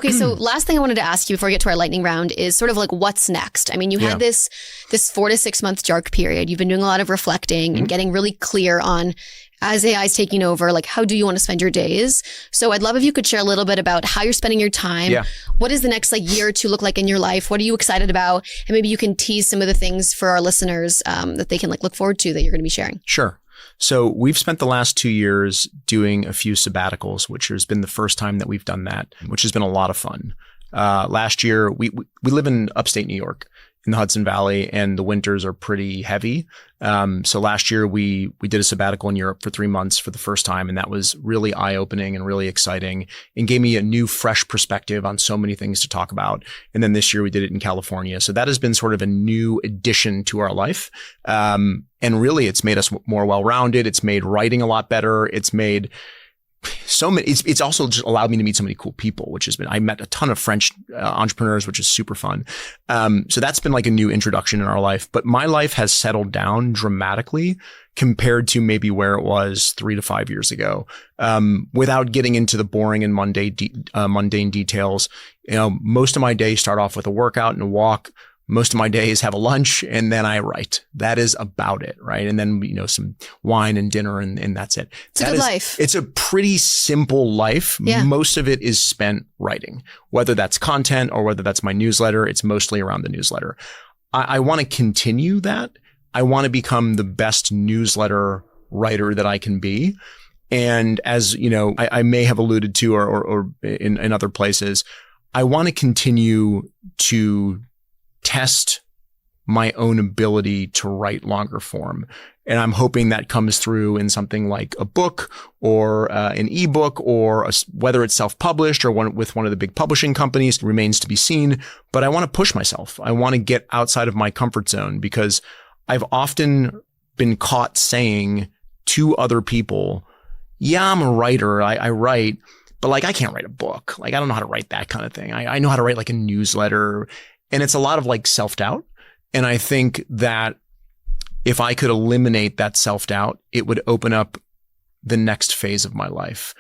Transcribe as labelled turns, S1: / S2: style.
S1: Okay, so last thing I wanted to ask you before we get to our lightning round is sort of like what's next? I mean, you had this 4 to 6 month dark period. You've been doing a lot of reflecting and getting really clear on, as AI is taking over, like how do you want to spend your days? So I'd love if you could share a little bit about how you're spending your time. Yeah. What does the next year or two look like in your life? What are you excited about? And maybe you can tease some of the things for our listeners that they can look forward to that you're going to be sharing.
S2: Sure. So we've spent the last 2 years doing a few sabbaticals, which has been the first time that we've done that, which has been a lot of fun. Last year, we live in upstate New York in the Hudson Valley, and the winters are pretty heavy. So last year we did a sabbatical in Europe for 3 months for the first time. And that was really eye-opening and really exciting and gave me a new, fresh perspective on so many things to talk about. And then this year we did it in California. So that has been sort of a new addition to our life. And really it's made us more well-rounded. It's made writing a lot better. It's made so many, it's also just allowed me to meet so many cool people, which has been, I met a ton of French entrepreneurs, which is super fun. So that's been like a new introduction in our life, but my life has settled down dramatically compared to maybe where it was 3 to 5 years ago. Without getting into the boring and mundane details, most of my days start off with a workout and a walk. Most of my days have a lunch and then I write. That is about it, right? And then, some wine and dinner and that's it.
S1: It's a good life.
S2: It's a pretty simple life. Yeah. Most of it is spent writing, whether that's content or whether that's my newsletter. It's mostly around the newsletter. I want to continue that. I want to become the best newsletter writer that I can be. And as I may have alluded to or in other places, I want to continue to test my own ability to write longer form. And I'm hoping that comes through in something like a book or an ebook or whether it's self-published or with one of the big publishing companies remains to be seen. But I want to push myself. I want to get outside of my comfort zone because I've often been caught saying to other people, yeah, I'm a writer. I write, but I can't write a book. I don't know how to write that kind of thing. I know how to write a newsletter. And it's a lot of self-doubt. And I think that if I could eliminate that self-doubt, it would open up the next phase of my life.